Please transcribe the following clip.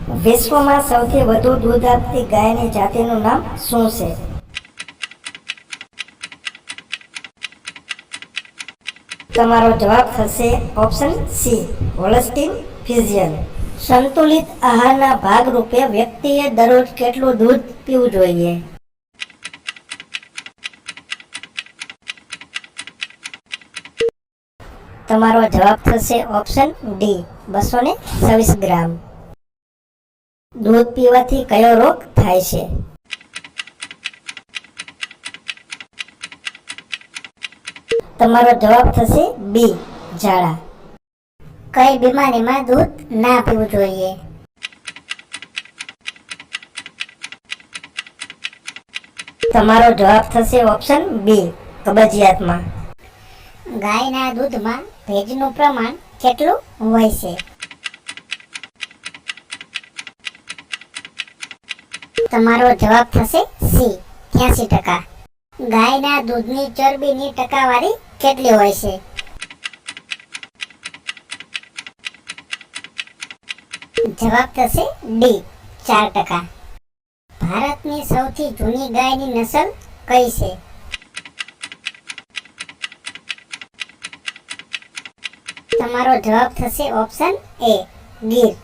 વિશ્વમાં સૌથી વધુ દૂધ આપતી ગાયની જાતિનું નામ શું છે? તમારો જવાબ થશે ઓપ્શન સી, હોલ્સ્ટીન ફ્રીઝિયન. સંતુલિત આહારના ભાગરૂપે વ્યક્તિએ દરરોજ કેટલું દૂધ પીવું જોઈએ? તમારો જવાબ થશે ઓપ્શન ડી, 226 ગ્રામ. દૂધ પીવાથી કયો રોગ થાય છે? તમારો જવાબ થશે બી, ઝાડા. કઈ બીમારીમાં દૂધ ના પીવું જોઈએ? તમારો જવાબ થશે ઓપ્શન બી, કબજિયાતમાં. ગાયના દૂધમાં ભેજનું પ્રમાણ કેટલું હોય છે? તમારો જવાબ થશે સી, 83%. ગાયના દૂધની ચરબીની ટકાવારી કેટલી હોય છે? જવાબ થશે ડી, 4%. ભારતની સૌથી જૂની ગાયની નસ્લ કઈ છે? તમારો જવાબ થશે ઓપ્શન એ, ગીર.